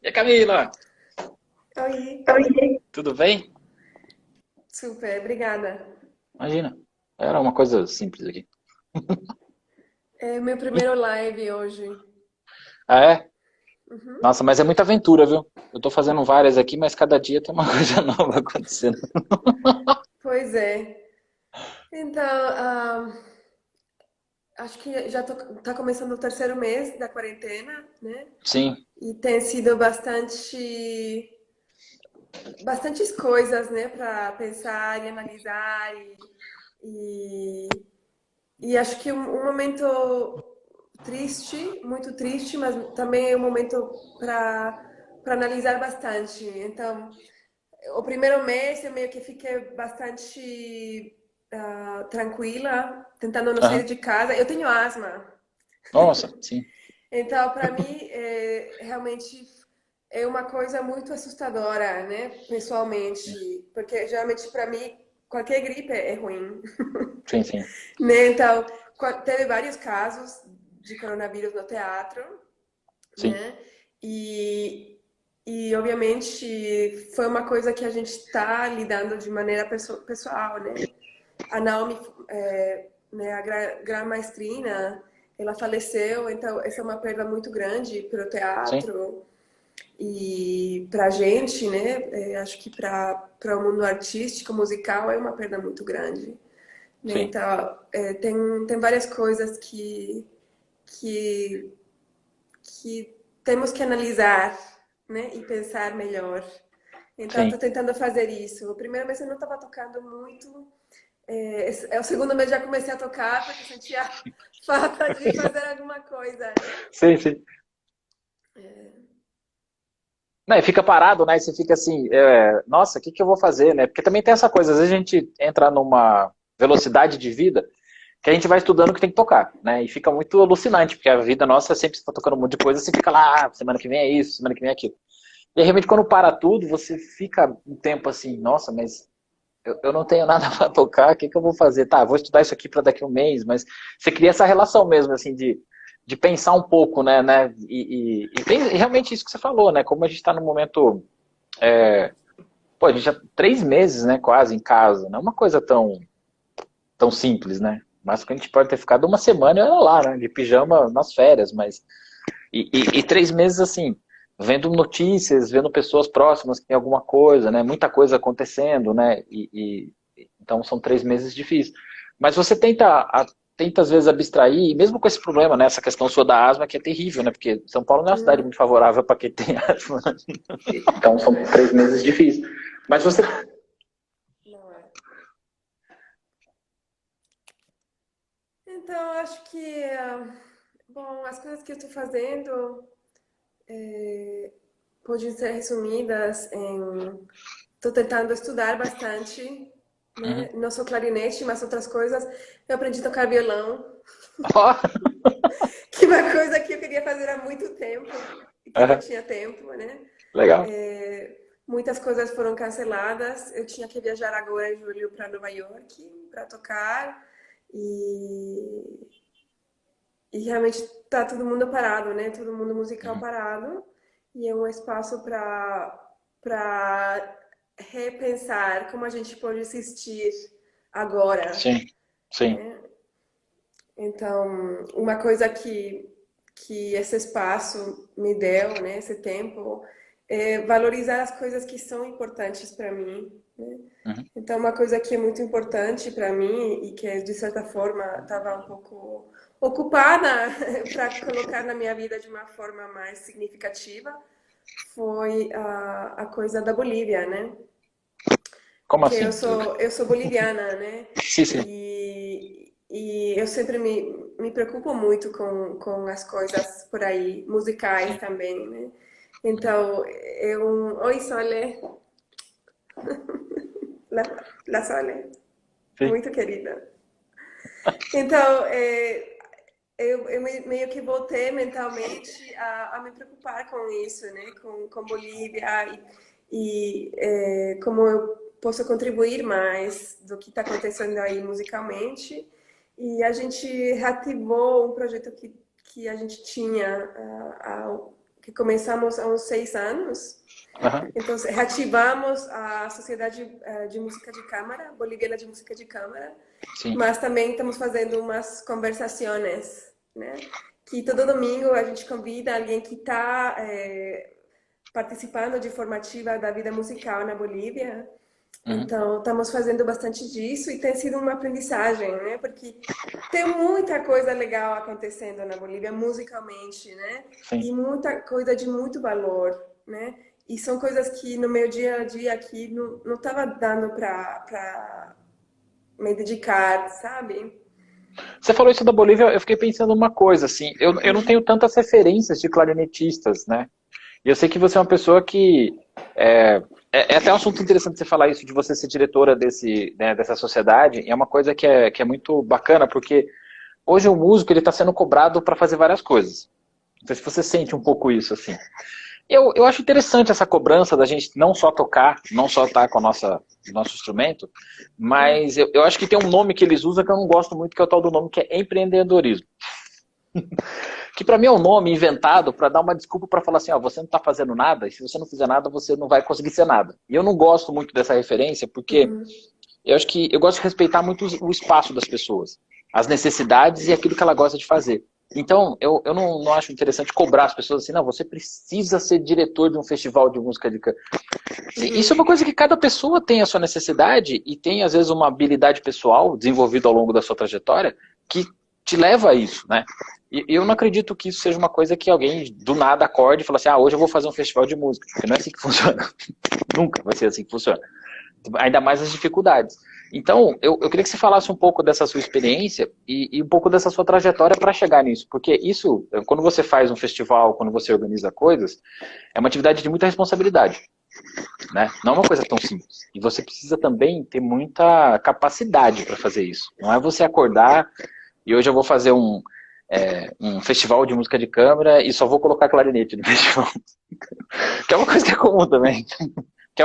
E a Camila, Oi, tudo bem? super, obrigada. Imagina, era uma coisa simples aqui. É meu primeiro live hoje. Ah, é? Uhum. Nossa, mas é muita aventura, viu? Eu tô fazendo várias aqui, mas cada dia tem uma coisa nova acontecendo. Pois é. Então, acho que tá começando o terceiro mês da quarentena, né? Sim, E tem sido bastantes coisas, né, para pensar e analisar e, e acho que um momento triste, muito triste, mas também é um momento para analisar bastante. Então, o primeiro mês eu meio que fiquei bastante tranquila, tentando não sair aham. de casa. Eu tenho asma, Nossa, sim, então para mim realmente é uma coisa muito assustadora, né? Pessoalmente, porque geralmente para mim qualquer gripe é ruim, sim, sim, né? Então teve vários casos de coronavírus no teatro, sim, né? E, e obviamente foi uma coisa que a gente está lidando de maneira pessoal, né? A Naomi, né, a Grã-Maestrina, ela faleceu, então essa é uma perda muito grande para o sim, teatro e para a gente, né? Acho que para o mundo artístico, musical, é uma perda muito grande. Né? sim, Então, tem várias coisas que que temos que analisar, né, e pensar melhor. Então, estou sim. tentando fazer isso. O primeiro mês eu não estava tocando muito. O segundo mês já comecei a tocar porque sentia falta de fazer alguma coisa, né? Sim, sim. Não, e fica parado, né? E você fica assim, nossa, o que que eu vou fazer, né? Porque também tem essa coisa, às vezes a gente entra numa velocidade de vida que a gente vai estudando o que tem que tocar, né? E fica muito alucinante, porque a vida nossa sempre está tocando um monte de coisa, você fica lá, semana que vem é isso, semana que vem é aquilo. E aí, realmente, quando para tudo, você fica um tempo assim, nossa, mas eu não tenho nada para tocar, o que que eu vou fazer? Tá, vou estudar isso aqui para daqui a um mês, mas você cria essa relação mesmo, assim, de pensar um pouco, né? E tem realmente isso que você falou, né? Como a gente está num momento. Pô, a gente já 3 meses, né, quase em casa, não é uma coisa tão simples, né? Mas que a gente pode ter ficado uma semana, era lá, né? De pijama nas férias, mas. E 3 meses assim, vendo notícias, vendo pessoas próximas que tem alguma coisa, né? Muita coisa acontecendo, né? Então são 3 meses difíceis. Mas você tenta às vezes abstrair, e mesmo com esse problema, né? Essa questão sua da asma, que é terrível, né? Porque São Paulo não é uma cidade Hum, muito favorável para quem tem asma. Então são 3 meses difíceis. Mas você. não é. Então, acho que, bom, as coisas que eu estou fazendo podem ser resumidas em. Estou tentando estudar bastante, Uhum. né? Não sou clarinete, mas outras coisas. Eu aprendi a tocar violão, Oh, que é uma coisa que eu queria fazer há muito tempo e que não uhum. tinha tempo, né? Legal. É, muitas coisas foram canceladas. Eu tinha que viajar agora em julho para Nova York para tocar e, e realmente tá todo mundo parado, né? Todo mundo musical Uhum. parado e é um espaço para repensar como a gente pode assistir agora, Sim, sim. né? Então, uma coisa que esse espaço me deu, né, esse tempo, é valorizar as coisas que são importantes para mim, né? Uhum. Então, uma coisa que é muito importante para mim e que, de certa forma, estava um pouco ocupada para colocar na minha vida de uma forma mais significativa foi a coisa da Bolívia, né? Como Que assim? eu sou boliviana, né? Sim, sim. E eu sempre me preocupo muito com as coisas por aí, musicais Sim. também, né? Então, Oi, Sole, la Sole, Sim. muito querida. Então, eu meio que voltei mentalmente a me preocupar com isso, né? Com Bolívia como eu posso contribuir mais do que está acontecendo aí musicalmente. E a gente reativou um projeto que a gente tinha, que começamos há uns 6 anos. Aham. Então, reativamos a Sociedade de Música de Câmara, Boliviana de Música de Câmara, Sim. mas também estamos fazendo umas conversações, né? Que todo domingo a gente convida alguém que está participando de formativa da vida musical na Bolívia. Uhum. Então, estamos fazendo bastante disso e tem sido uma aprendizagem, né? Porque tem muita coisa legal acontecendo na Bolívia musicalmente, né? Sim. E muita coisa de muito valor, né? E são coisas que no meu dia a dia aqui não estava dando para me dedicar, sabe? Você falou isso da Bolívia, eu fiquei pensando uma coisa, assim, eu não tenho tantas referências de clarinetistas, né? E eu sei que você é uma pessoa que. É até um assunto interessante você falar isso, de você ser diretora dessa sociedade, e é uma coisa que é muito bacana, porque hoje o músico ele está sendo cobrado para fazer várias coisas. Não sei se você sente um pouco isso, assim. Eu acho interessante essa cobrança da gente não só tocar, não só estar com o nosso instrumento, mas eu acho que tem um nome que eles usam que eu não gosto muito, que é o tal do nome que é empreendedorismo. Que para mim é um nome inventado para dar uma desculpa para falar assim, ó, você não está fazendo nada, e se você não fizer nada, você não vai conseguir ser nada. E eu não gosto muito dessa referência, porque Uhum. eu acho que eu gosto de respeitar muito o espaço das pessoas, as necessidades e aquilo que ela gosta de fazer. Então, eu não acho interessante cobrar as pessoas assim, não, você precisa ser diretor de um festival de música de câmara. Isso é uma coisa que cada pessoa tem a sua necessidade e tem, às vezes, uma habilidade pessoal desenvolvida ao longo da sua trajetória que te leva a isso, né? E eu não acredito que isso seja uma coisa que alguém do nada acorde e fala assim, ah, hoje eu vou fazer um festival de música, porque não é assim que funciona. Nunca vai ser assim que funciona. Ainda mais as dificuldades. Então, eu queria que você falasse um pouco dessa sua experiência e um pouco dessa sua trajetória para chegar nisso, porque isso, quando você faz um festival, quando você organiza coisas, é uma atividade de muita responsabilidade, né? Não é uma coisa tão simples. E você precisa também ter muita capacidade para fazer isso. Não é você acordar e hoje eu vou fazer um festival de música de câmara e só vou colocar clarinete no festival. Que é uma coisa que é comum também.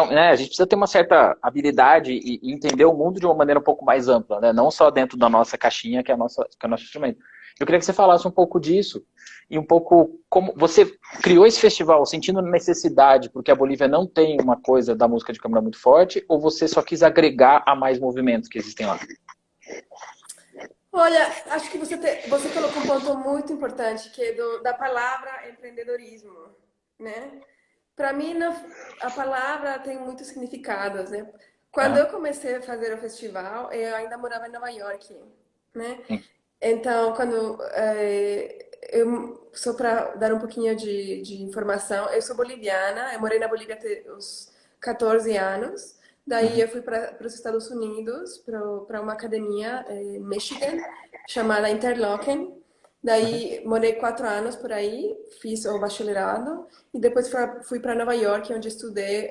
Né, a gente precisa ter uma certa habilidade e entender o mundo de uma maneira um pouco mais ampla, né? Não só dentro da nossa caixinha, que é o nosso instrumento. Eu queria que você falasse um pouco disso e um pouco como você criou esse festival sentindo necessidade porque a Bolívia não tem uma coisa da música de câmara muito forte, ou você só quis agregar a mais movimentos que existem lá? Olha, acho que você colocou um ponto muito importante, que é da palavra empreendedorismo, né? Para mim, a palavra tem muitos significados, né? Quando Aham, eu comecei a fazer o festival, eu ainda morava em Nova York, né? sim. Então, só para dar um pouquinho de informação, eu sou boliviana, eu morei na Bolívia até os 14 anos. Daí Uhum, eu fui para os Estados Unidos, para uma academia em Michigan, chamada Interlochen. uhum, Daí morei 4 anos por aí, fiz o bacharelado e depois fui para Nova York, onde estudei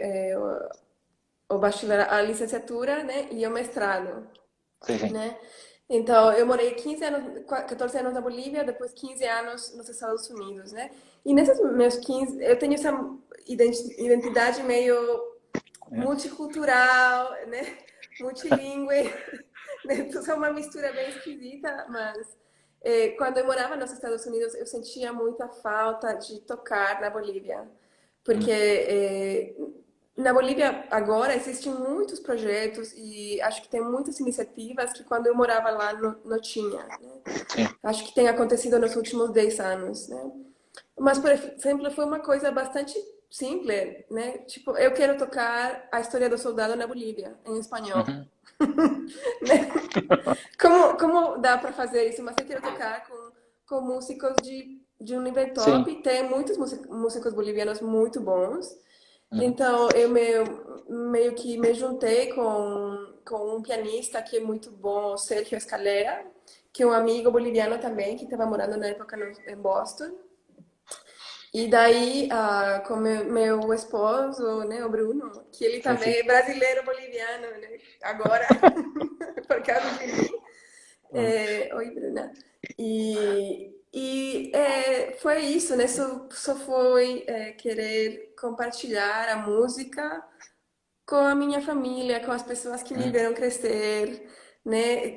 o bacharelado, a licenciatura, né, e o mestrado, sim, sim. né? Então, eu morei 15 anos, 14 anos na Bolívia, depois 15 anos nos Estados Unidos, né? E nesses meus 15, eu tenho essa identidade meio É, multicultural, né? Multilingüe, né? Então, é uma mistura bem esquisita, mas quando eu morava nos Estados Unidos, eu sentia muita falta de tocar na Bolívia, porque uhum, na Bolívia agora existem muitos projetos e acho que tem muitas iniciativas que quando eu morava lá não tinha, né? sim. Acho que tem acontecido nos últimos 10 anos, né? Mas, por exemplo, foi uma coisa bastante simples, né? Tipo, eu quero tocar a história do soldado na Bolívia, em espanhol. Uhum, Né? Como dá para fazer isso? Mas eu quero tocar com músicos de um nível sim. top. Tem muitos músicos bolivianos muito bons. Uhum, Então, meio que me juntei com um pianista que é muito bom, Sergio Escalera, que é um amigo boliviano também, que estava morando na época em Boston. E daí, com meu esposo, né, o Bruno, que ele sim, sim. também é brasileiro boliviano, né, agora, por causa de mim. Uhum, Oi, Bruna. Foi isso, né? Só foi querer compartilhar a música com a minha família, com as pessoas que me uhum, viram crescer, né?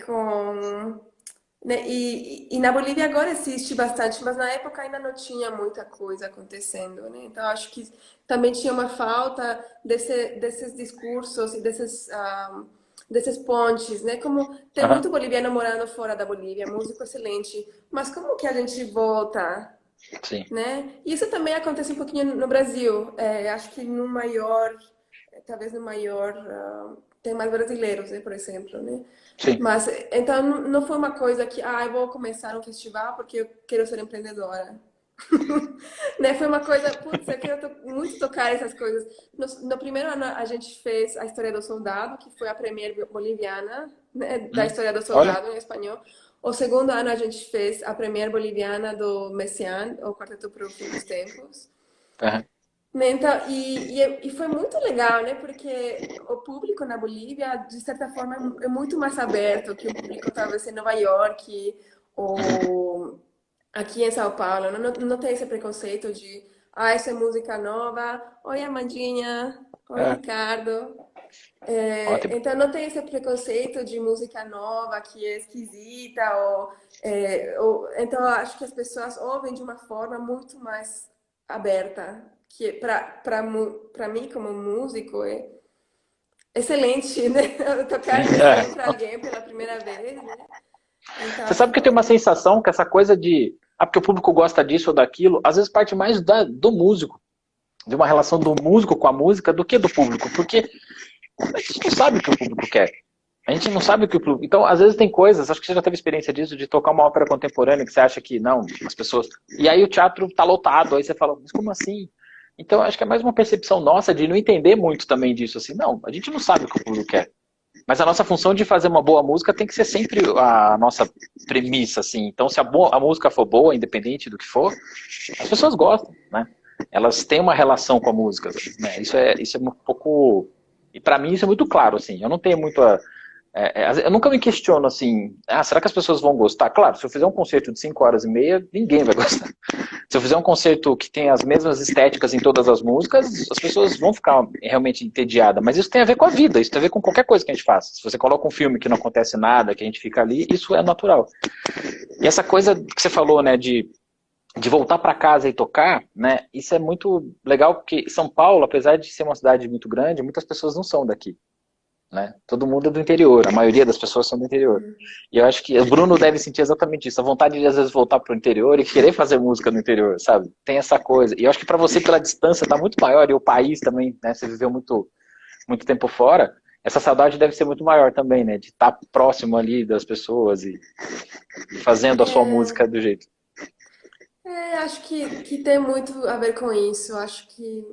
né? E na Bolívia agora existe bastante, mas na época ainda não tinha muita coisa acontecendo, né? Então acho que também tinha uma falta desses discursos e desses pontes, né? Como tem Aham, muito boliviano morando fora da Bolívia, músico excelente, mas como que a gente volta, sim, né? Isso também acontece um pouquinho no Brasil. Acho que no maior, talvez no maior, tem mais brasileiros, né, por exemplo, né? sim. Mas então não foi uma coisa que, eu vou começar um festival porque eu quero ser empreendedora. Né? Foi uma coisa, putz, eu quero muito tocar essas coisas. No primeiro ano a gente fez a História do Soldado, que foi a premiere boliviana, né, da História do Olha, Soldado em espanhol. O segundo ano a gente fez a premiere boliviana do Messiaen, o Quarteto para o Fim dos Tempos. aham, Né, então, e foi muito legal, né? Porque o público na Bolívia, de certa forma, é muito mais aberto que o público talvez em Nova York ou aqui em São Paulo. Não tem esse preconceito de, essa é música nova. Oi, Amandinha. Oi, é, Ricardo. ótimo. Então, não tem esse preconceito de música nova que é esquisita. Então, eu acho que as pessoas ouvem de uma forma muito mais aberta. Que para mim, como músico, é excelente, né? Sim, Tocar é. para alguém pela primeira vez, né? Então, Você acho sabe que eu tenho uma que sensação que essa coisa de, porque o público gosta disso ou daquilo, às vezes parte mais do músico, de uma relação do músico com a música, do que do público, porque a gente não sabe o que o público quer. A gente não sabe o que o público... Então, às vezes tem coisas, acho que você já teve experiência disso, de tocar uma ópera contemporânea que você acha que não, as pessoas... E aí o teatro tá lotado, aí você fala, mas como assim? Então, acho que é mais uma percepção nossa de não entender muito também disso, assim, não, a gente não sabe o que o público quer. Mas a nossa função de fazer uma boa música tem que ser sempre a nossa premissa, assim. Então, se a música for boa, independente do que for, as pessoas gostam, né? Elas têm uma relação com a música, né? Isso é um pouco... E para mim isso é muito claro, assim. Eu não tenho muito eu nunca me questiono assim, será que as pessoas vão gostar? Claro, se eu fizer um concerto de 5 horas e meia, ninguém vai gostar. Se eu fizer um concerto que tem as mesmas estéticas em todas as músicas, as pessoas vão ficar realmente entediadas. Mas isso tem a ver com a vida, isso tem a ver com qualquer coisa que a gente faça. Se você coloca um filme que não acontece nada, que a gente fica ali, isso é natural. E essa coisa que você falou, né, de voltar para casa e tocar, né, isso é muito legal, porque São Paulo, apesar de ser uma cidade muito grande, muitas pessoas não são daqui. Né? Todo mundo é do interior, a maioria das pessoas são do interior. E eu acho que o Bruno deve sentir exatamente isso, a vontade de às vezes voltar pro interior e querer fazer música no interior, sabe? Tem essa coisa. E eu acho que para você, pela distância, tá muito maior, e o país também, né? Você viveu muito, muito tempo fora, essa saudade deve ser muito maior também, né? De estar próximo ali das pessoas e fazendo a sua música do jeito. acho que tem muito a ver com isso. Acho que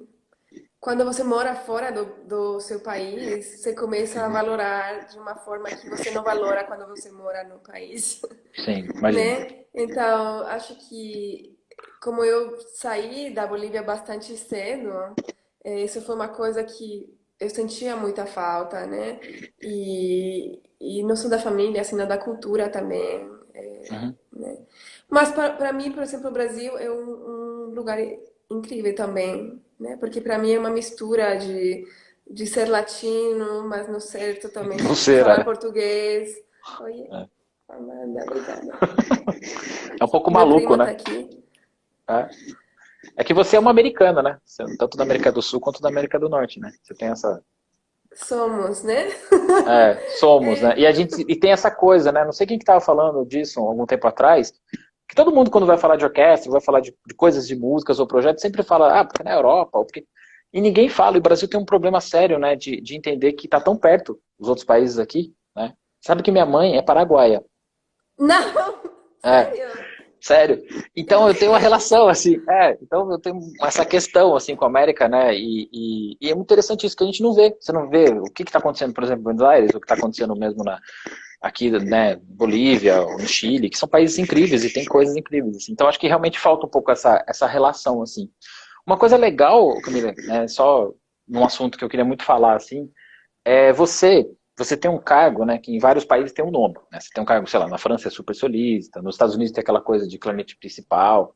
quando você mora fora do seu país, você começa a valorar de uma forma que você não valora quando você mora no país, Sim, imagino. né? Então, acho que como eu saí da Bolívia bastante cedo, isso foi uma coisa que eu sentia muita falta, né? E não só da família, assim, não da cultura também, Uhum. né? Mas para mim, por exemplo, o Brasil é um lugar incrível também, né? Porque para mim é uma mistura de ser latino, mas não ser Não totalmente será, falar né? português. Oi, Amanda, obrigada. É um pouco Meu maluco, primo tá né? aqui. É. É que você é uma americana, né? Tanto da América do Sul quanto da América do Norte, né? Você tem essa, Somos, né? somos, né? E a gente tem essa coisa, né? Não sei quem que estava falando disso algum tempo atrás, que todo mundo quando vai falar de orquestra, vai falar de coisas de músicas ou projetos, sempre fala, porque na Europa, ou porque... E ninguém fala, e o Brasil tem um problema sério, né? De entender que está tão perto dos outros países aqui, né? Sabe que minha mãe é paraguaia. Não, É, sério? sério. Eu Então não eu tenho uma sabia. relação, assim, então eu tenho essa questão, assim, com a América, né, e é muito interessante isso, que a gente não vê. Você não vê o que está acontecendo, por exemplo, em Buenos Aires, o que está acontecendo mesmo aqui, né, Bolívia, ou no Chile, que são países incríveis e tem coisas incríveis, assim. Então acho que realmente falta um pouco essa relação, assim. Uma coisa legal, Camila, né, só num assunto que eu queria muito falar, assim, você tem um cargo, né, que em vários países tem um nome, né? Você tem um cargo, sei lá, na França é super solista, nos Estados Unidos tem aquela coisa de clarinete principal.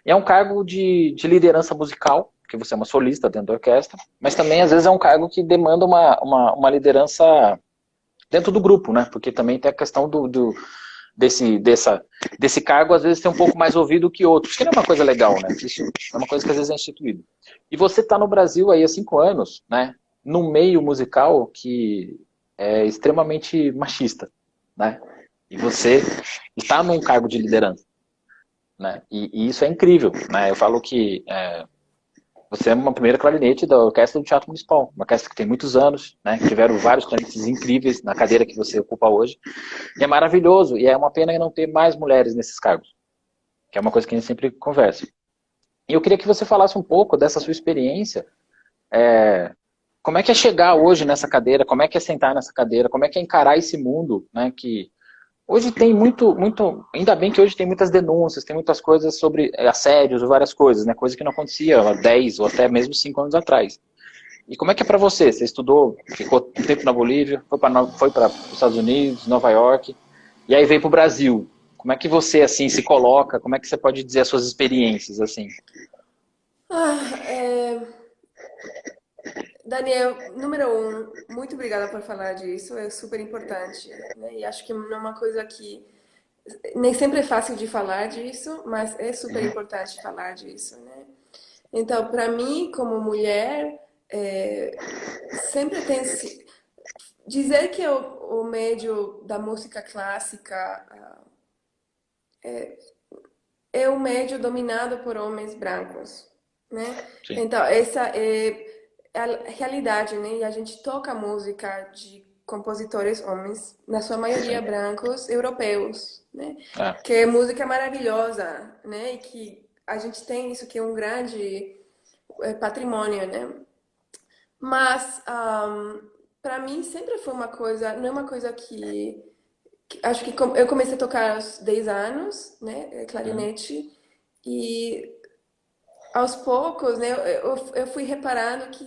E é um cargo de liderança musical, porque você é uma solista dentro da orquestra, mas também às vezes é um cargo que demanda uma liderança dentro do grupo, né? Porque também tem a questão desse cargo, às vezes tem um pouco mais ouvido que outros, que não é uma coisa legal, né? Isso é uma coisa que às vezes é instituído. E você está no Brasil aí há 5 anos, né? Num meio musical que é extremamente machista, né? E você está num cargo de liderança, né? E isso é incrível, né? Eu falo que você é uma primeira clarinete da Orquestra do Teatro Municipal, uma orquestra que tem muitos anos, né? Tiveram vários clarinetes incríveis na cadeira que você ocupa hoje. E é maravilhoso, e é uma pena não ter mais mulheres nesses cargos, que é uma coisa que a gente sempre conversa. E eu queria que você falasse um pouco dessa sua experiência, como é que é chegar hoje nessa cadeira, como é que é sentar nessa cadeira, como é que é encarar esse mundo, né, que hoje tem ainda bem que hoje tem muitas denúncias, tem muitas coisas sobre assédios, várias coisas, né, coisa que não acontecia há 10 ou até mesmo 5 anos atrás. E como é que é para você? Você estudou, ficou um tempo na Bolívia, foi para os Estados Unidos, Nova York, e aí veio para o Brasil. Como é que você assim se coloca? Como é que você pode dizer as suas experiências assim? Ah, Daniel, número muito obrigada por falar disso, é super importante, né? E acho que não é uma coisa que nem sempre é fácil de falar disso, mas é super importante falar disso, né? Então, para mim, como mulher, sempre tem dizer que o médio da música clássica é um médio dominado por homens brancos, né? Sim, Então, essa é a realidade, né? E a gente toca música de compositores homens, na sua maioria sim. brancos, europeus, né? É, Que é música maravilhosa, né? E que a gente tem isso que é um grande patrimônio, né? Mas, para mim, sempre foi uma coisa, não é uma coisa que acho que eu comecei a tocar aos 10 anos, né? uhum, Clarinete, e aos poucos, né, eu fui reparando que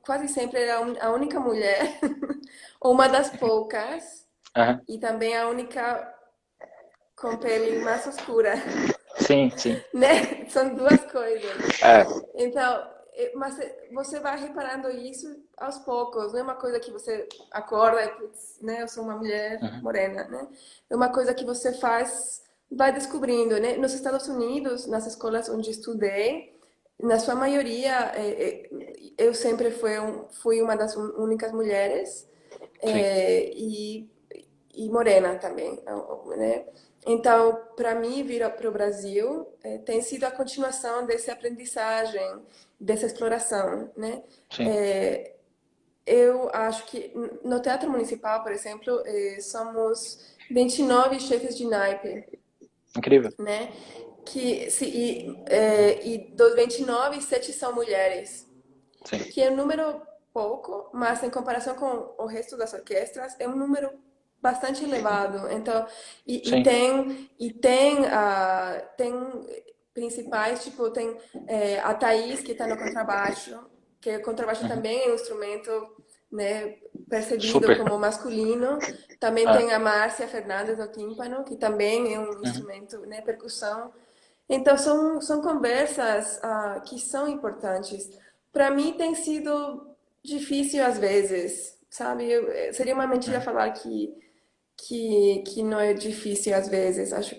quase sempre era a única mulher, ou uma das poucas, uhum. e também a única com pele mais escura, Sim, sim. né? São duas coisas. É, Então, mas você vai reparando isso aos poucos, não é uma coisa que você acorda e, putz, né, eu sou uma mulher uhum, morena, né? É uma coisa que você vai descobrindo, né? Nos Estados Unidos, nas escolas onde estudei, na sua maioria, eu sempre fui uma das únicas mulheres, sim, é, e, e morena também, né? Então, para mim, vir para o Brasil tem sido a continuação dessa aprendizagem, dessa exploração, né? sim. É, eu acho que no Teatro Municipal, por exemplo, somos 29 chefes de naipe, Incrível. né? E dos 29, 7 são mulheres, Sim, que é um número pouco, mas em comparação com o resto das orquestras, é um número bastante elevado. Então, sim. tem principais, tipo, tem a Thaís, que está no contrabaixo, que o contrabaixo Uhum. também é um instrumento, né, percebido Super. como masculino. Também É, tem a Márcia Fernandes no tímpano, que também é um uhum, instrumento, né, percussão. Então, são conversas que são importantes. Para mim, tem sido difícil às vezes, sabe? Seria uma mentira uhum, falar que não é difícil às vezes. Acho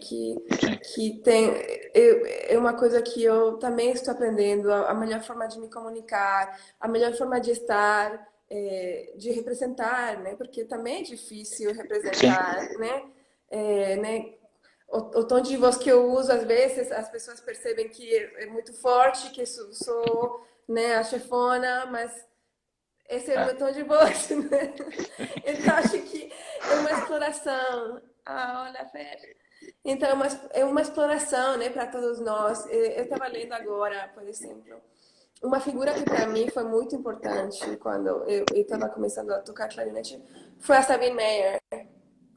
sim, que é uma coisa que eu também estou aprendendo, a melhor forma de me comunicar, a melhor forma de estar, de representar, né? Porque também é difícil sim. representar, né? Né? O tom de voz que eu uso, às vezes, as pessoas percebem que é muito forte, que sou, né, a chefona, mas esse é o É, meu tom de voz, né? Então, acho que é uma exploração. Ah, olha, Fer. Então, é uma exploração, né, para todos nós. Eu estava lendo agora, por exemplo, uma figura que para mim foi muito importante quando eu estava começando a tocar clarinete foi a Sabine Meyer,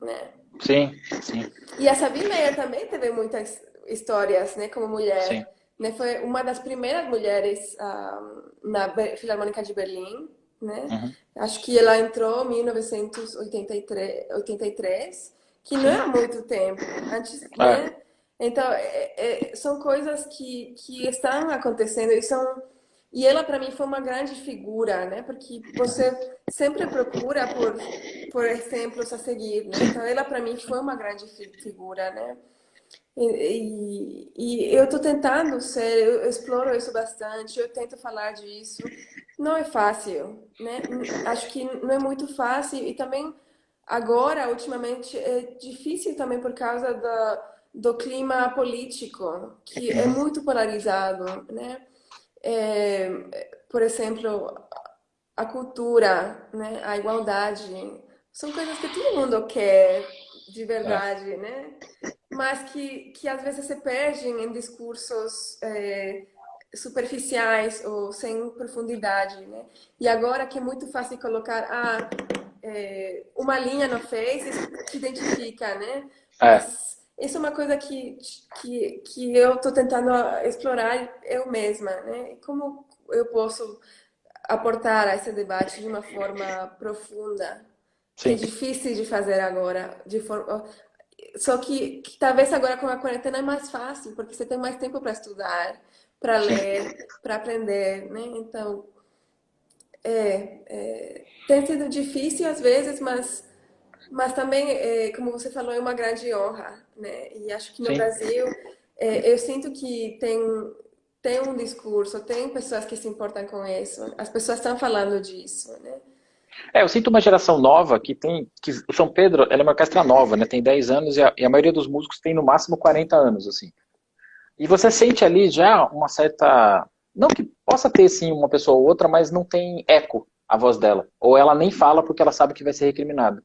né? sim, sim, E a Sabine Meyer também teve muitas histórias, né, como sim. mulher. Né? Foi uma das primeiras mulheres na Filarmônica de Berlim, né? Uhum, Acho que ela entrou em 1983, que não é sim. há muito tempo. Antes, É, né? Então, são coisas que estão acontecendo e são E ela, para mim, foi uma grande figura, né? Porque você sempre procura por exemplos a seguir, né? Então, ela, para mim, foi uma grande figura, né? E eu estou tentando ser, eu exploro isso bastante, eu tento falar disso. Não é fácil, né? Acho que não é muito fácil e também agora, ultimamente, é difícil também por causa do clima político, que é muito polarizado, né? É, por exemplo, a cultura, né? A igualdade, são coisas que todo mundo quer de É. verdade, né? Mas que às vezes se perdem em discursos superficiais ou sem profundidade, né? E agora que é muito fácil colocar uma linha no Face, isso te identifica, né? É. Mas isso é uma coisa que eu estou tentando explorar eu mesma, né? Como eu posso aportar a esse debate de uma forma profunda, que é Sim. difícil de fazer agora, de forma só que talvez agora com a quarentena é mais fácil, porque você tem mais tempo para estudar, para Sim. ler, para aprender, né? Então, tem sido difícil às vezes, mas também, como você falou, é uma grande honra, né? E acho que no Sim. Brasil, eu sinto que tem um discurso, tem pessoas que se importam com isso, as pessoas estão falando disso, né? É, eu sinto uma geração nova que o São Pedro, ela é uma orquestra nova, né? Tem 10 anos e a maioria dos músicos tem no máximo 40 anos, assim. E você sente ali já uma certa, não que possa ter sim uma pessoa ou outra, mas não tem eco a voz dela. Ou ela nem fala porque ela sabe que vai ser recriminada.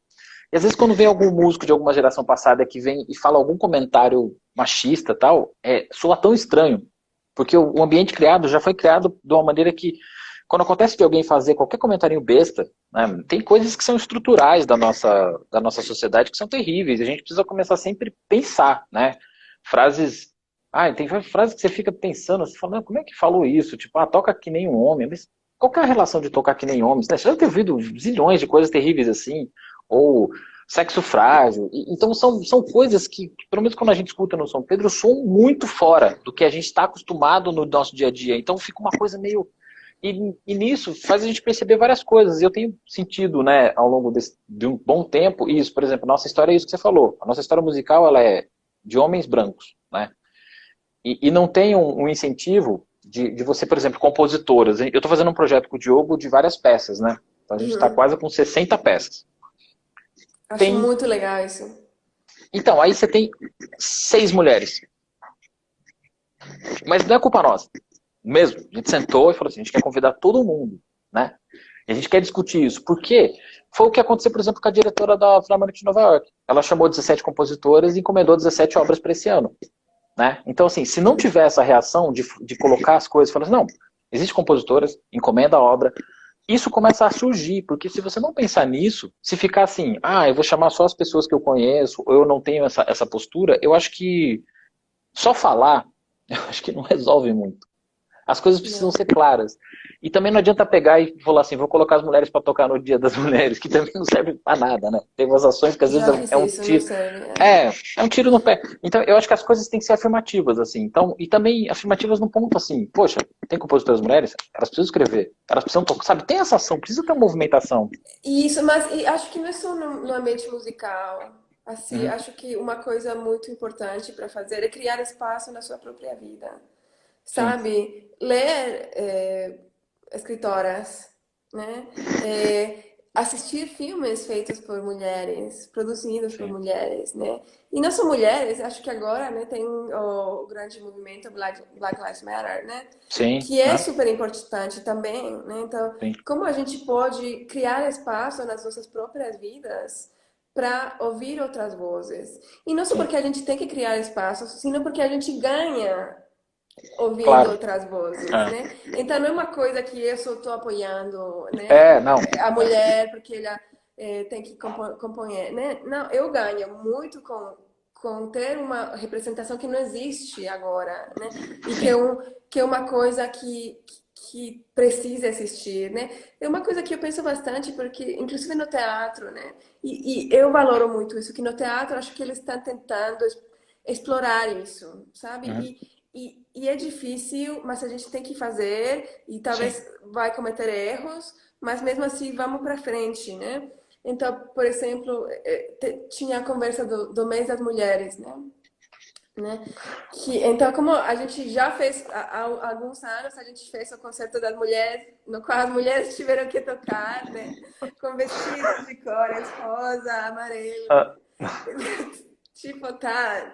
E às vezes quando vem algum músico de alguma geração passada que vem e fala algum comentário machista tal, soa tão estranho. Porque o ambiente criado já foi criado de uma maneira que, quando acontece de alguém fazer qualquer comentário besta, né, tem coisas que são estruturais da nossa sociedade que são terríveis. A gente precisa começar sempre a pensar, né? Frases. Ah, tem frases que você fica pensando, você fala, como é que falou isso? Tipo, toca que nem um homem. Mas qual que é a relação de tocar que nem homem? Você já deve ter ouvido zilhões de coisas terríveis assim. Ou sexo frágil. Então são coisas que, pelo menos quando a gente escuta no São Pedro, soam muito fora do que a gente está acostumado no nosso dia a dia. Então fica uma coisa meio. E nisso faz a gente perceber várias coisas. Eu tenho sentido, né, ao longo de um bom tempo, isso, por exemplo, nossa história é isso que você falou. A nossa história musical ela é de homens brancos, né? E não tem um incentivo de você, por exemplo, compositoras. Eu estou fazendo um projeto com o Diogo de várias peças, né? Então a gente está Uhum. quase com 60 peças. Acho Tem muito legal isso. Então, aí você tem 6 mulheres. Mas não é culpa nossa. Mesmo. A gente sentou e falou assim, a gente quer convidar todo mundo, né? E a gente quer discutir isso. Por quê? Foi o que aconteceu, por exemplo, com a diretora da Filarmônica de Nova York. Ela chamou 17 compositoras e encomendou 17 obras para esse ano. Né? Então, assim, se não tiver essa reação de colocar as coisas, falar assim, não, existe compositoras, encomenda a obra, isso começa a surgir, porque se você não pensar nisso, se ficar assim, eu vou chamar só as pessoas que eu conheço, ou eu não tenho essa postura, eu acho que só falar, eu acho que não resolve muito. As coisas precisam Não, ser claras. E também não adianta pegar e falar assim, vou colocar as mulheres para tocar no Dia das Mulheres, que também não serve para nada, né? Tem umas ações que às vezes já fiz é um isso, não tiro. serve. É um tiro no pé. Então, eu acho que as coisas têm que ser afirmativas, assim. Então, e também afirmativas no ponto assim, poxa, tem compositoras mulheres? Elas precisam escrever, elas precisam tocar, sabe? Tem essa ação, precisa ter uma movimentação. E isso, mas e acho que não é só no ambiente musical. Assim, Uhum. acho que uma coisa muito importante para fazer é criar espaço na sua própria vida. Sim, Sabe? Ler escritoras, né? Assistir filmes feitos por mulheres, produzidos por sim, mulheres, né? E não só mulheres, acho que agora, né, tem o grande movimento Black Lives Matter, né? sim, Que é né? super importante também, né? Então, Sim. como a gente pode criar espaço nas nossas próprias vidas para ouvir outras vozes? E não só Sim, porque a gente tem que criar espaços, sino porque a gente ganha ouvindo claro. outras vozes, né? Então não é uma coisa que eu só estou apoiando, né? Não. A mulher porque ela tem que compor, né? Não, eu ganho muito com ter uma representação que não existe agora, né? E Sim. que é uma coisa que precisa existir, né? É uma coisa que eu penso bastante porque, inclusive no teatro, né? E eu valoro muito isso, que no teatro acho que eles estão tentando explorar isso, sabe? Uhum. E é difícil, mas a gente tem que fazer e Sim. talvez vai cometer erros, mas mesmo assim vamos para frente, né? Então, por exemplo, tinha a conversa do mês das mulheres, né? Então, como a gente já fez há alguns anos, a gente fez o concerto das mulheres, no qual as mulheres tiveram que tocar, né? Com vestidos de cores rosa, amarelo, Ah, né? Tipo, tá.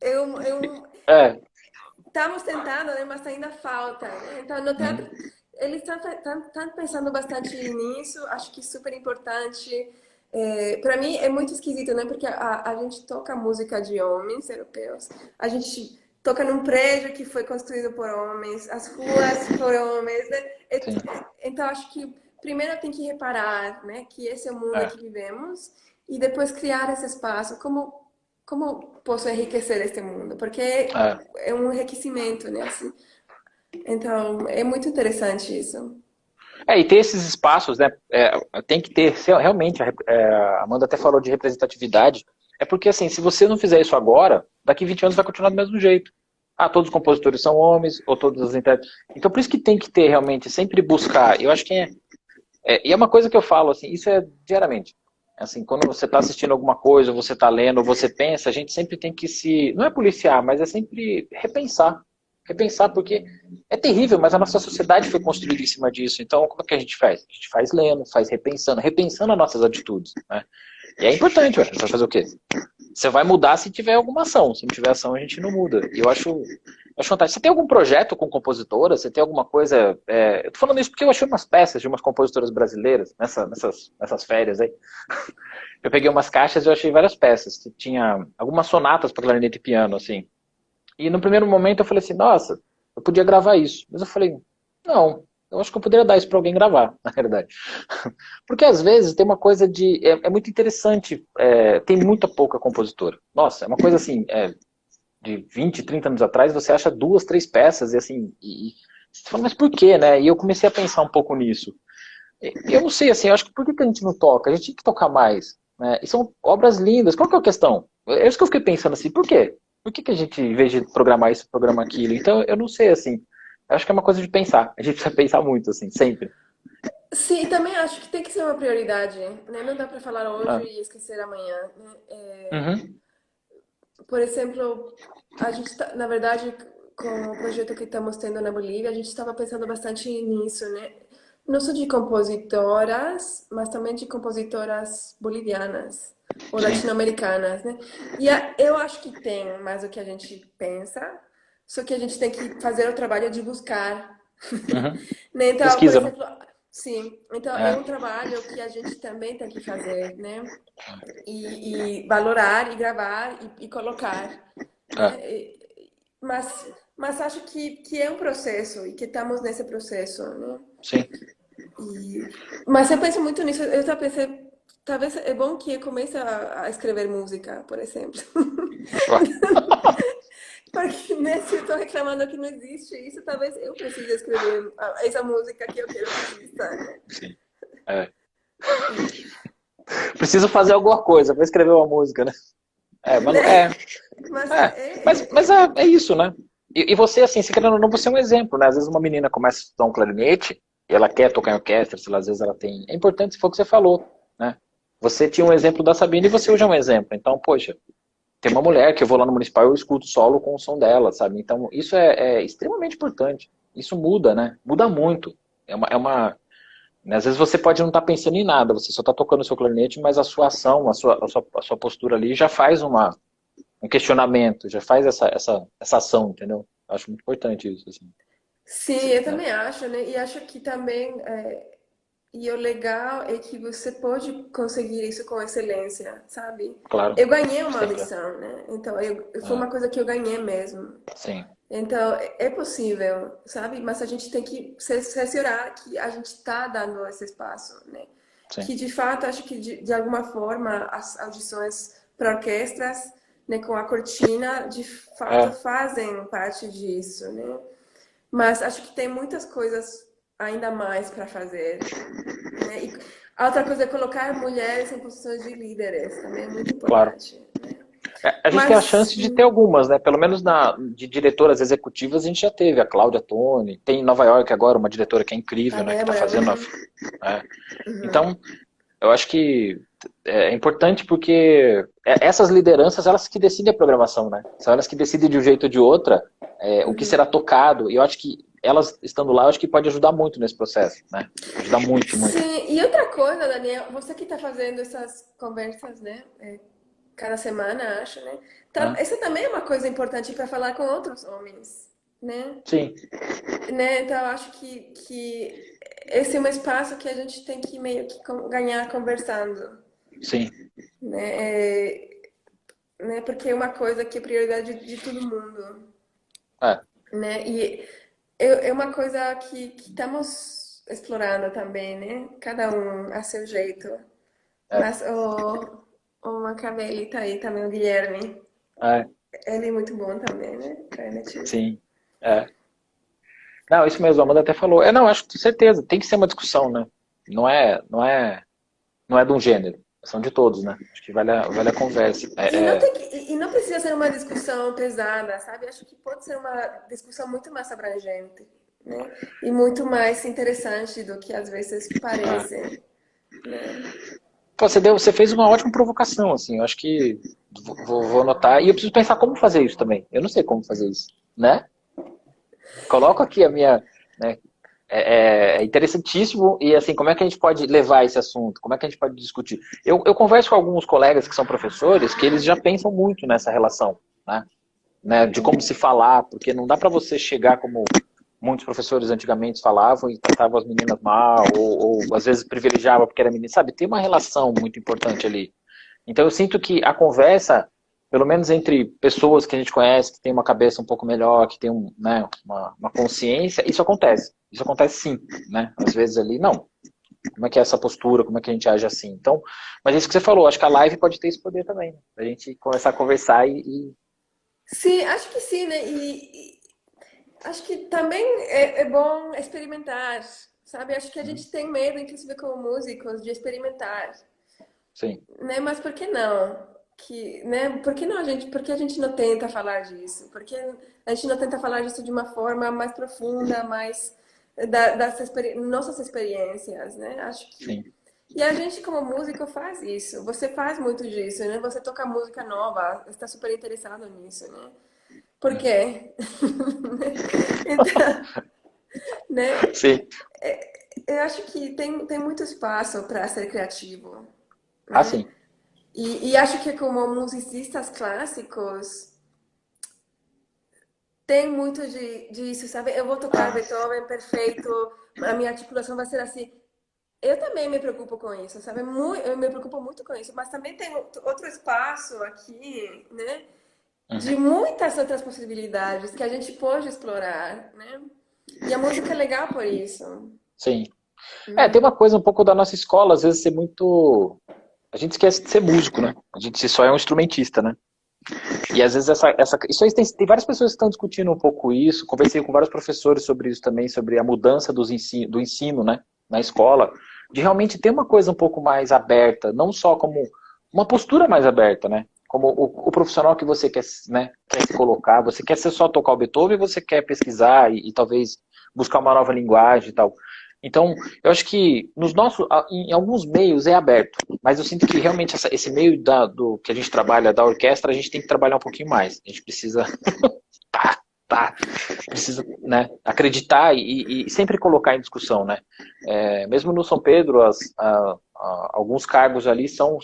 Eu, é, estamos tentando, né? Mas ainda falta, né? Então, no teatro, uhum, eles estão pensando bastante nisso, acho que é super importante. Para mim é muito esquisito, né? Porque a gente toca música de homens europeus, a gente toca num prédio que foi construído por homens, as ruas por homens, né? sim, Então acho que primeiro tem que reparar, né, que esse é o mundo é, que vivemos e depois criar esse espaço. Como posso enriquecer este mundo? Porque é. é um enriquecimento, né? Assim. Então é muito interessante isso. E ter esses espaços, né? Tem que ter, realmente, a Amanda até falou de representatividade. É porque, assim, se você não fizer isso agora, daqui 20 anos vai continuar do mesmo jeito. Ah, todos os compositores são homens, ou todas as intérpretes. Então, por isso que tem que ter, realmente, sempre buscar. Eu acho que e é uma coisa que eu falo, assim, isso é diariamente. Assim, quando você está assistindo alguma coisa, ou você está lendo, ou você pensa, a gente sempre tem que não é policiar, mas é sempre repensar. Repensar, porque é terrível, mas a nossa sociedade foi construída em cima disso. Então, como é que a gente faz? A gente faz lendo, faz repensando, repensando as nossas atitudes, né? E é importante, ué. Você vai fazer o quê? Você vai mudar se tiver alguma ação. Se não tiver ação, a gente não muda. E eu acho fantástico. Você tem algum projeto com compositora? Você tem alguma coisa... Eu tô falando isso porque eu achei umas peças de umas compositoras brasileiras nessas férias aí. Eu peguei umas caixas e eu achei várias peças. Que tinha algumas sonatas para clarinete e piano, assim. E no primeiro momento eu falei assim, nossa, eu podia gravar isso. Mas eu falei, não, eu acho que eu poderia dar isso para alguém gravar, na verdade. Porque às vezes tem uma coisa de. É muito interessante, tem muita pouca compositora. Nossa, é uma coisa assim, de 20, 30 anos atrás, você acha duas, três peças, e assim. Você fala, mas por quê, né? E eu comecei a pensar um pouco nisso. Eu não sei, assim, eu acho que por que a gente não toca? A gente tinha que tocar mais. Né? E são obras lindas. Qual que é a questão? É isso que eu fiquei pensando assim, por quê? Por que a gente, em vez de programar isso, programa aquilo? Então, eu não sei, assim. Eu acho que é uma coisa de pensar. A gente precisa pensar muito, assim, sempre. Sim, também acho que tem que ser uma prioridade, né? Não dá para falar hoje Ah, e esquecer amanhã, né? uhum, Por exemplo, a gente tá, na verdade, com o projeto que estamos tendo na Bolívia, a gente estava pensando bastante nisso, né? Não só de compositoras, mas também de compositoras bolivianas ou sim. latino-americanas, né? Eu acho que tem mais do que a gente pensa, só que a gente tem que fazer o trabalho de buscar. Uhum. Né? Então, por Pesquisa, né? exemplo, sim, então é É, um trabalho que a gente também tem que fazer, né? E valorar e gravar e colocar, é, né? Mas acho que é um processo e que estamos nesse processo, né? sim. E, mas eu penso muito nisso. Eu já pensei, talvez é bom que eu comece a escrever música, por exemplo. Vai. Porque né, se eu estou reclamando que não existe isso, talvez eu precise escrever essa música que eu quero que exista, né? Sim. É. Preciso fazer alguma coisa para escrever uma música, né? Mas não, Né? Mas é isso, né? E você, assim, se querendo ou não, você é um exemplo, né? Às vezes uma menina começa a estudar um clarinete e ela quer tocar em orquestra, sei lá, às vezes ela tem. É importante se for o que você falou, né? Você tinha um exemplo da Sabine e você hoje é um exemplo. Então, poxa, tem uma mulher que eu vou lá no municipal e eu escuto solo com o som dela, sabe? Então, isso é extremamente importante. Isso muda, né? Muda muito. Né? Às vezes você pode não estar pensando em nada, você só está tocando o seu clarinete, mas a sua ação, a sua postura ali já faz um questionamento, já faz essa ação, entendeu? Eu acho muito importante isso. Assim. sim, eu Né? também acho, né? E acho que também e o legal é que você pode conseguir isso com excelência, sabe? Claro, Eu ganhei uma sempre. lição, né? Então, foi Ah, uma coisa que eu ganhei mesmo. sim, Então, é possível, sabe? Mas a gente tem que se cerciorar que a gente está dando esse espaço, né? sim. Que, de fato, acho que, de alguma forma, as audições para orquestras, né, com a cortina, de fato, É, fazem parte disso, né? Mas acho que tem muitas coisas ainda mais para fazer, né? A outra coisa é colocar mulheres em posições de líderes, também é muito claro. importante, né? A gente tem a Mas chance de ter algumas, né? Pelo menos de diretoras executivas a gente já teve. A Cláudia Toni, tem em Nova York agora uma diretora que é a incrível, né? Que está Débora, fazendo. uhum, Né? uhum. Então, eu acho que é importante porque essas lideranças, elas que decidem a programação, né? São elas que decidem de um jeito ou de outra o que será tocado. E eu acho que elas estando lá, eu acho que pode ajudar muito nesse processo, né? Ajudar muito, muito. Sim, e outra coisa, Daniel, você que está fazendo essas conversas, né? Cada semana, acho, né? Né? Essa também é uma coisa importante para falar com outros homens, né? Sim, Então, eu acho que esse é um espaço que a gente tem que meio que ganhar conversando, sim. né? Porque é uma coisa que é prioridade de todo mundo, É, né? E é uma coisa que estamos explorando também, né? Cada um a seu jeito. é, Mas o Machiavelli tá aí também, o Guilherme. é, Ele é muito bom também, né? Criativo. sim. É. Não, isso mesmo, a Amanda até falou. Não, acho que com certeza, tem que ser uma discussão, né? Não é de um gênero, são de todos, né? Acho que vale a conversa. E não precisa ser uma discussão pesada, sabe? Acho que pode ser uma discussão muito mais abrangente, né? E muito mais interessante do que às vezes parece, né? Pô, você fez uma ótima provocação, assim, eu acho que vou anotar. E eu preciso pensar como fazer isso também. Eu não sei como fazer isso, né? Coloco aqui a minha, né? É interessantíssimo e assim, como é que a gente pode levar esse assunto? Como é que a gente pode discutir? Eu converso com alguns colegas que são professores que eles já pensam muito nessa relação, né? De como se falar, porque não dá para você chegar como muitos professores antigamente falavam e tratavam as meninas mal, ou às vezes privilegiava porque era menina, sabe? Tem uma relação muito importante ali. Então eu sinto que a conversa, pelo menos entre pessoas que a gente conhece, que tem uma cabeça um pouco melhor, que tem né, uma consciência, isso acontece. Isso acontece sim, né? Às vezes ali, não. Como é que é essa postura, como é que a gente age assim? Então, mas isso que você falou, acho que a live pode ter esse poder também, né? A gente começar a conversar Sim, acho que sim, né? E acho que também é bom experimentar, sabe? Acho que a gente tem medo, inclusive como músicos, de experimentar. sim, Né? Mas por que não? Né? Por que não por que a gente não tenta falar disso? Por que a gente não tenta falar disso de uma forma mais profunda, mais nossas experiências, né? Acho que sim. e a gente como músico faz isso. Você faz muito disso, né? Você toca música nova, está super interessado nisso, né? Por quê? Então, né? Sim. Eu acho que tem muito espaço para ser criativo, Ah, né? sim. E acho que como musicistas clássicos tem muito disso, sabe? Eu vou tocar Ah, Beethoven perfeito, a minha articulação vai ser assim. Eu também me preocupo com isso, sabe? Eu me preocupo muito com isso, mas também tem outro espaço aqui, né? De uhum, muitas outras possibilidades que a gente pode explorar, né? E a música é legal por isso, sim. Tem né? uma coisa um pouco da nossa escola, às vezes ser muito. A gente esquece de ser músico, né? A gente só é um instrumentista, né? E às vezes isso aí tem várias pessoas que estão discutindo um pouco isso. Conversei com vários professores sobre isso também, sobre a mudança do ensino, né? Na escola, de realmente ter uma coisa um pouco mais aberta, não só como uma postura mais aberta, né? Como o profissional que você quer, né, quer se colocar, você quer ser só tocar o Beethoven, você quer pesquisar e talvez buscar uma nova linguagem e tal. Então, eu acho que em alguns meios é aberto, mas eu sinto que realmente esse meio do que a gente trabalha, da orquestra, a gente tem que trabalhar um pouquinho mais. A gente precisa, tá, tá, precisa, né, acreditar e sempre colocar em discussão, né? Mesmo no São Pedro, alguns cargos ali são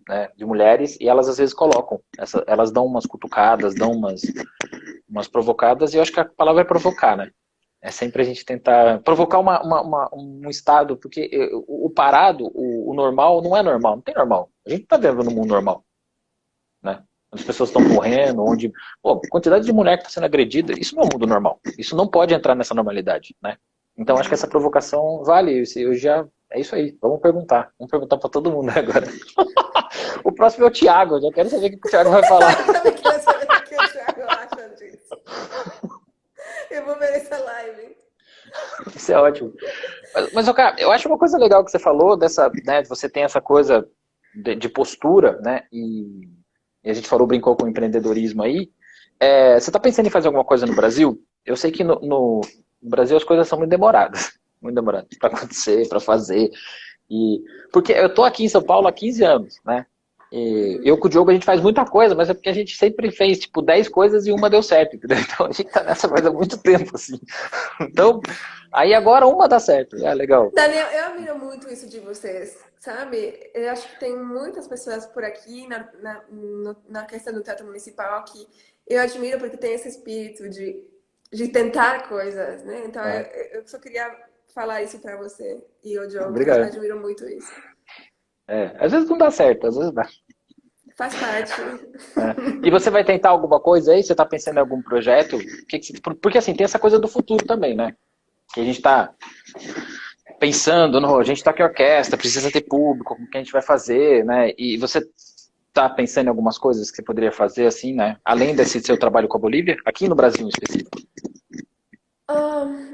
né, de mulheres e elas às vezes colocam, elas dão umas cutucadas, dão umas provocadas e eu acho que a palavra é provocar, né? É sempre a gente tentar provocar um estado, porque o parado, o normal, não é normal, não tem normal. A gente está vivendo num mundo normal, né? As pessoas estão morrendo, a quantidade de mulher que está sendo agredida, isso não é um mundo normal. Isso não pode entrar nessa normalidade, né? Então acho que essa provocação vale. É isso aí. Vamos perguntar para todo mundo agora. O próximo é o Thiago. Eu já quero saber o que o Thiago vai falar. Eu também quero saber o que o Thiago acha disso. Eu vou ver essa live. Isso é ótimo. Mas, cara, eu acho uma coisa legal que você falou dessa, né, você tem essa coisa de postura, né, e a gente falou, brincou com o empreendedorismo aí, você está pensando em fazer alguma coisa no Brasil? Eu sei que no Brasil as coisas são muito demoradas para acontecer, para fazer. Porque eu tô aqui em São Paulo há 15 anos, né? E eu com o Diogo a gente faz muita coisa, mas é porque a gente sempre fez, tipo, 10 coisas e uma deu certo, entendeu? Então a gente tá nessa coisa há muito tempo, assim. Então, aí agora uma dá certo. É legal. Daniel, eu admiro muito isso de vocês, sabe? Eu acho que tem muitas pessoas por aqui na questão do teatro municipal que eu admiro porque tem esse espírito de tentar coisas, né? Então É. eu só queria falar isso para você e o Diogo, que eu Obrigado. admiro muito isso. Às vezes não dá certo, às vezes dá. Faz parte. E você vai tentar alguma coisa aí? Você está pensando em algum projeto? Porque assim, tem essa coisa do futuro também, né? Que a gente está pensando, a gente está aqui em orquestra, precisa ter público, como que a gente vai fazer, né? E você está pensando em algumas coisas que você poderia fazer, assim, né? Além desse seu trabalho com a Bolívia, aqui no Brasil em específico.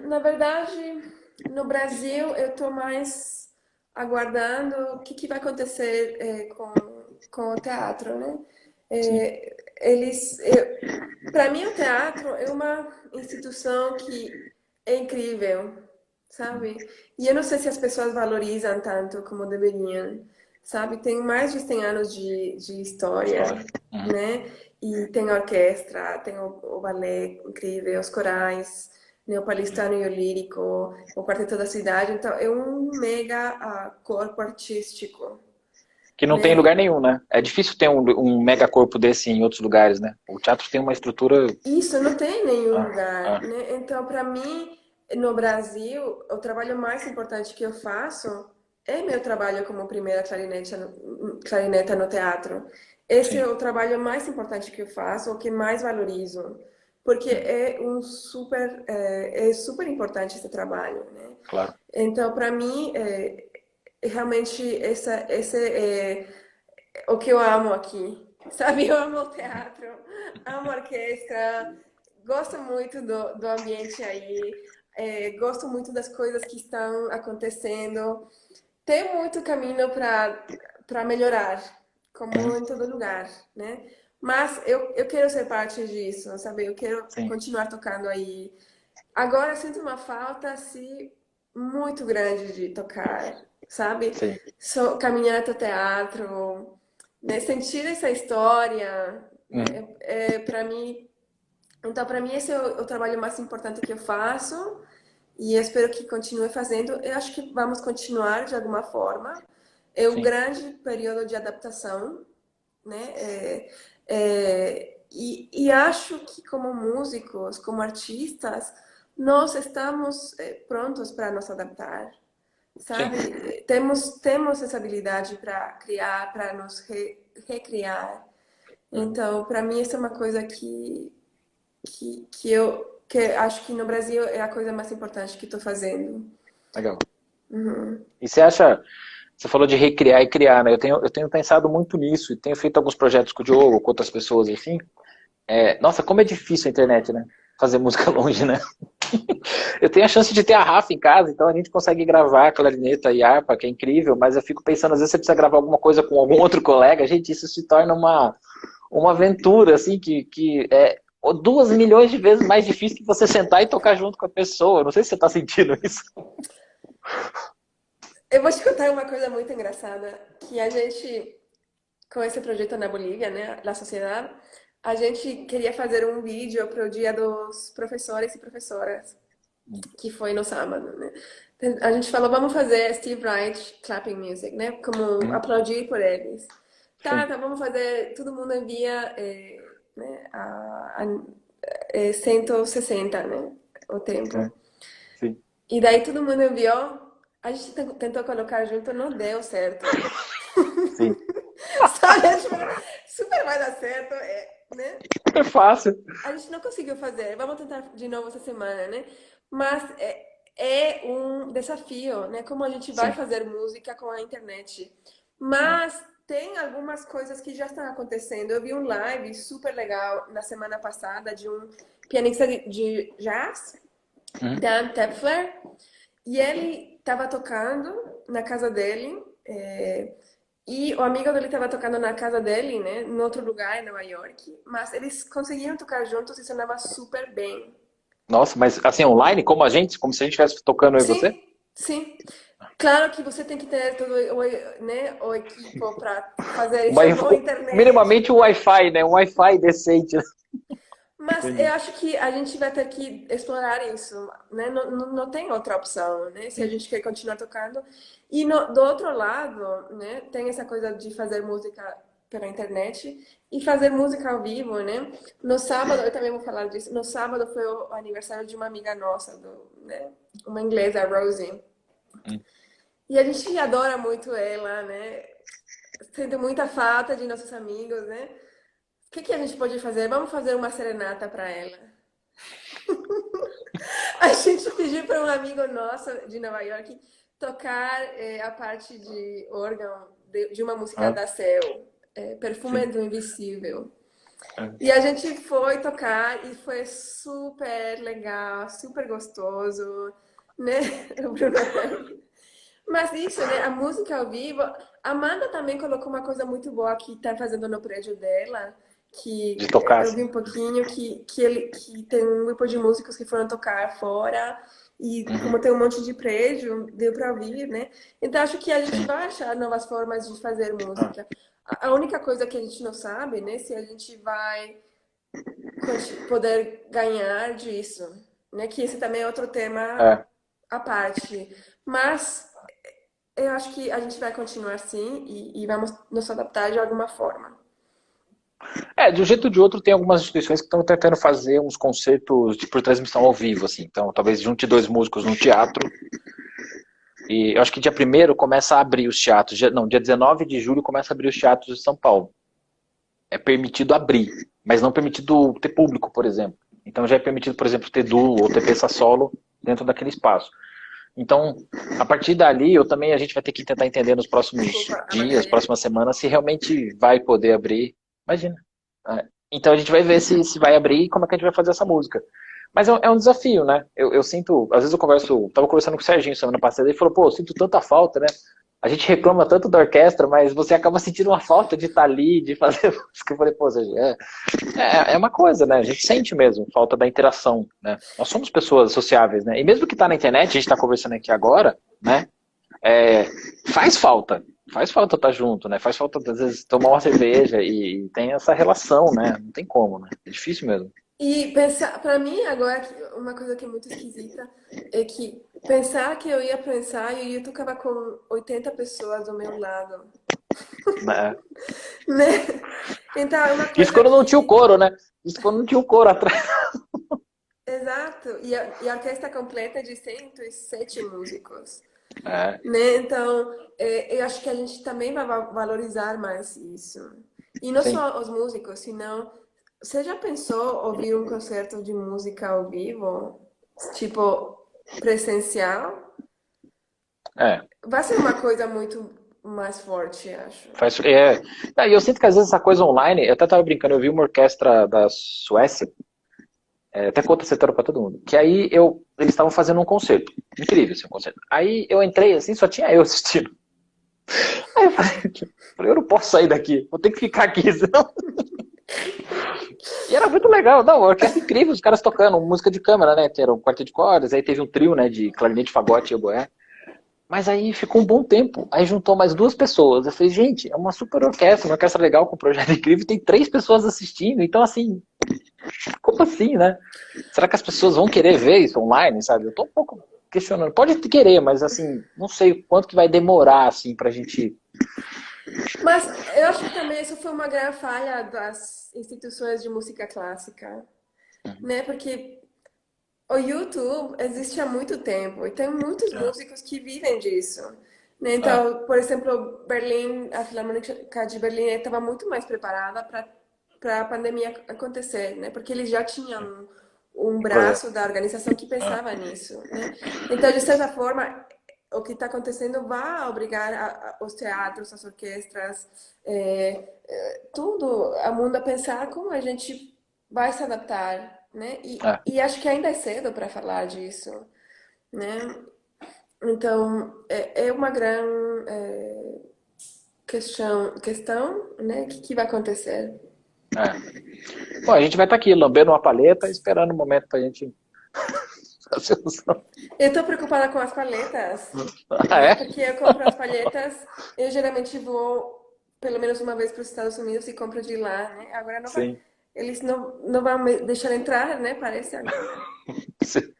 Na verdade, no Brasil, eu estou mais aguardando o que vai acontecer com o teatro, né? Sim, Para mim, o teatro é uma instituição que é incrível, sabe? E eu não sei se as pessoas valorizam tanto como deveriam, sabe? Tem mais de 100 anos de história. história, Uhum. né? E tem a orquestra, tem o balé incrível, os corais, né? O paulistano e o lírico, o quarteto da cidade. Então, é um mega corpo artístico, Que não tem em né? lugar nenhum, né? É difícil ter um megacorpo desse em outros lugares, né? O teatro tem uma estrutura. Isso não tem em nenhum Ah, lugar, ah, né? Então, para mim, no Brasil, o trabalho mais importante que eu faço é meu trabalho como primeira clarineta no teatro. Esse é sim, o trabalho mais importante que eu faço, o que mais valorizo, porque é super importante esse trabalho, né? claro. Então, para mim, realmente esse é o que eu amo aqui. Sabe, eu amo o teatro, amo a orquestra, gosto muito do ambiente aí, gosto muito das coisas que estão acontecendo. Tem muito caminho para melhorar, como em todo lugar, né? Mas eu quero ser parte disso, sabe? Eu quero Sim, continuar tocando aí. Agora eu sinto uma falta, assim, muito grande de tocar, sabe? sim. Caminhar até o teatro, né? Sentir essa história, Uhum. né? Para mim, então para mim esse é o trabalho mais importante que eu faço e eu espero que continue fazendo. Eu acho que vamos continuar de alguma forma. É um Sim, grande período de adaptação, né? E acho que como músicos, como artistas, nós estamos prontos para nos adaptar, sim. sabe? Temos essa habilidade para criar, para nos recriar. Uhum. Então, para mim, isso é uma coisa que acho que no Brasil é a coisa mais importante que estou fazendo. Legal. Uhum. E você acha, você falou de recriar e criar, né? Eu tenho pensado muito nisso e tenho feito alguns projetos com o Diogo, com outras pessoas, assim. Nossa, como é difícil a internet, né? Fazer música longe, né? Eu tenho a chance de ter a Rafa em casa, então a gente consegue gravar clarineta e harpa, que é incrível, mas eu fico pensando, às vezes você precisa gravar alguma coisa com algum outro colega, gente, isso se torna uma aventura, assim, que é 2 milhões de vezes mais difícil que você sentar e tocar junto com a pessoa. Não sei se você está sentindo isso. Eu vou te contar uma coisa muito engraçada, que a gente, com esse projeto na Bolívia, né, La Sociedade, a gente queria fazer um vídeo para o Dia dos Professores e Professoras, que foi no sábado, né? A gente falou, vamos fazer Steve Wright clapping music, né? Como aplaudir por eles. Sim, Tá, vamos fazer, todo mundo envia né, 160, né? O tempo. sim, E daí todo mundo enviou, a gente tentou colocar junto, não deu certo. sim. Sabe? A gente falou, super vai dar certo, né? É fácil. A gente não conseguiu fazer. Vamos tentar de novo essa semana, né? Mas é um desafio, né? Como a gente vai Sim. fazer música com a internet. É. Mas tem algumas coisas que já estão acontecendo. Eu vi um live super legal na semana passada de um pianista de jazz, Uhum. Dan Tepfer, e ele estava tocando na casa dele. E o amigo dele estava tocando na casa dele, né, em outro lugar, em Nova York, mas eles conseguiram tocar juntos e sonava super bem. Nossa, mas assim, online, como a gente, como se a gente estivesse tocando eu e você? Sim, sim. Claro que você tem que ter todo o, né, o equipo para fazer Uma, isso, boa internet. minimamente o Wi-Fi, né? Um Wi-Fi decente. Mas eu Entendi. acho que a gente vai ter que explorar isso, né? Não tem outra opção, né? Se a Sim. gente quer continuar tocando. E do outro lado, né? Tem essa coisa de fazer música pela internet e fazer música ao vivo, né? No sábado, eu também vou falar disso. No sábado foi o aniversário de uma amiga nossa, né? Uma inglesa, a Rosie. Hum. E a gente adora muito ela, né? Sente muita falta de nossos amigos, né? O que que a gente pode fazer? Vamos fazer uma serenata para ela. A gente pediu para um amigo nosso de Nova York tocar a parte de órgão de uma música Ah, da Cell, Perfume sim. do Invisível. É, E a gente foi tocar e foi super legal, super gostoso, né? O Bruno até. Mas isso, né? A música ao vivo. A Amanda também colocou uma coisa muito boa que tá fazendo no prédio dela, de que tocar, eu vi assim. um pouquinho, que tem um grupo de músicos que foram tocar fora. E como Uhum. tem um monte de prédio, deu para ouvir, né? Então acho que a gente Sim. vai achar novas formas de fazer Ah, música. A única coisa que a gente não sabe, né? Se a gente vai poder ganhar disso, né? Que esse também é outro tema é. à parte. Mas eu acho que a gente vai continuar assim e vamos nos adaptar de alguma forma. É, de um jeito ou de outro, tem algumas instituições que estão tentando fazer uns concertos de por transmissão ao vivo, assim. Então, talvez junte dois músicos no teatro. E eu acho que dia primeiro começa a abrir os teatros. Não, dia 19 de julho começa a abrir os teatros de São Paulo. É permitido abrir, mas não permitido ter público, por exemplo. Então já é permitido, por exemplo, ter duo ou ter peça solo dentro daquele espaço. Então, a partir dali, eu também a gente vai ter que tentar entender nos próximos Desculpa, dias, Amadeia. próximas semanas, se realmente vai poder abrir. Imagina. Então a gente vai ver se vai abrir e como é que a gente vai fazer essa música. Mas é um desafio, né? Eu sinto, às vezes eu tava conversando com o Serginho semana passada, ele falou, pô, eu sinto tanta falta, né? A gente reclama tanto da orquestra, mas você acaba sentindo uma falta de estar ali, de fazer música. Eu falei, pô, Serginho, é uma coisa, né? A gente sente mesmo falta da interação, né? Nós somos pessoas sociáveis, né? E mesmo que tá na internet, a gente tá conversando aqui agora, né? É, faz falta estar junto, né? Faz falta, às vezes, tomar uma cerveja e tem essa relação, né? Não tem como, né? É difícil mesmo. E pensar, para mim agora, uma coisa que é muito esquisita é que pensar que eu ia pensar e eu tocava com 80 pessoas do meu lado, Né? né? Então é uma Isso coisa quando não tinha o que. coro, né? Isso quando não tinha o coro atrás. Exato. E a orquestra completa é de 107 músicos. É, Né? Então, eu acho que a gente também vai valorizar mais isso. E não sim. só os músicos, senão, você já pensou ouvir um concerto de música ao vivo, tipo presencial? É. Vai ser uma coisa muito mais forte, acho. E eu sinto que às vezes essa coisa online, eu até tava brincando, eu vi uma orquestra da Suécia, até conta essa história pra todo mundo, que aí eles estavam fazendo um concerto. Incrível esse concerto. Aí eu entrei assim, só tinha eu assistindo. Aí eu falei, eu não posso sair daqui, vou ter que ficar aqui, senão. E era muito legal, não, a orquestra incrível, os caras tocando música de câmara, né? Era um quarteto de cordas, aí teve um trio, né, de clarinete, fagote e oboé. Mas aí ficou um bom tempo. Aí juntou mais duas pessoas. Eu falei, gente, é uma super orquestra, uma orquestra legal com um projeto incrível, tem três pessoas assistindo. Então, assim, como assim, né? Será que as pessoas vão querer ver isso online, sabe? Eu tô um pouco questionando. Pode querer, mas assim, não sei o quanto que vai demorar, assim, pra gente. Mas eu acho que também isso foi uma grande falha das instituições de música clássica, né? Porque o YouTube existe há muito tempo e tem muitos É, músicos que vivem disso. Né? é, Então, por exemplo, Berlim, a Filarmônica de Berlim estava muito mais preparada para a pandemia acontecer, né? Porque eles já tinham um projeto. braço da organização que É, pensava nisso, né? Então, de certa forma, o que está acontecendo vai obrigar os teatros, as orquestras, tudo, o mundo a pensar como a gente vai se adaptar, né? é. E acho que ainda é cedo para falar disso, né? Então, é uma grande questão, né? O que vai acontecer? É. Bom, a gente vai estar aqui lambendo uma paleta, esperando o momento pra gente fazer o... Eu tô preocupada com as palhetas, Ah, né? é? Porque eu compro as palhetas, eu geralmente vou pelo menos uma vez para os Estados Unidos e compro de lá, né? Agora não vai, Sim. eles não vão me deixar entrar, né? Parece agora. Sim.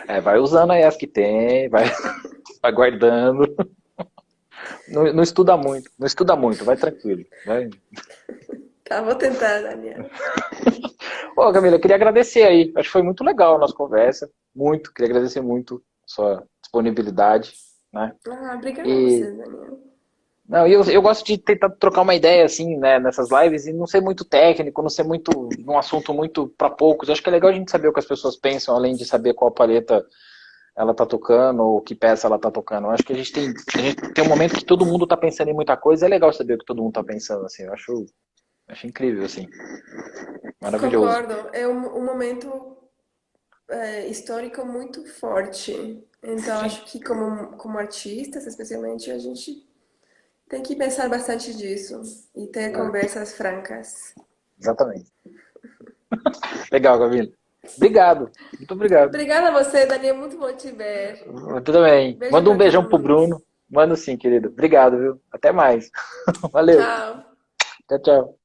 É, vai usando aí as que tem, vai guardando. Não, não estuda muito, não estuda muito, vai tranquilo. Vai. Tá, vou tentar, Daniel. Ô, Camila, eu queria agradecer aí. Acho que foi muito legal a nossa conversa. Muito, queria agradecer muito a sua disponibilidade, né? Ah, obrigada a E você, Daniel. não, eu gosto de tentar trocar uma ideia assim, né, nessas lives e não ser muito técnico, não ser muito um assunto muito para poucos. Eu acho que é legal a gente saber o que as pessoas pensam, além de saber qual paleta ela tá tocando ou que peça ela tá tocando. Eu acho que a gente tem um momento que todo mundo tá pensando em muita coisa, é legal saber o que todo mundo tá pensando assim. Eu acho incrível assim, maravilhoso. Concordo, é um momento histórico muito forte. Então, Sim, acho que como artistas, especialmente, a gente tem que pensar bastante disso e ter é, conversas francas. exatamente. Legal, Camila. Obrigado, muito obrigado. Obrigada a você, Daniel. Muito bom te ver. Tudo bem. Beijo Manda um para beijão todo pro mundo. Bruno. Manda sim, querido. Obrigado, viu? Até mais. Valeu. Tchau. Tchau, tchau.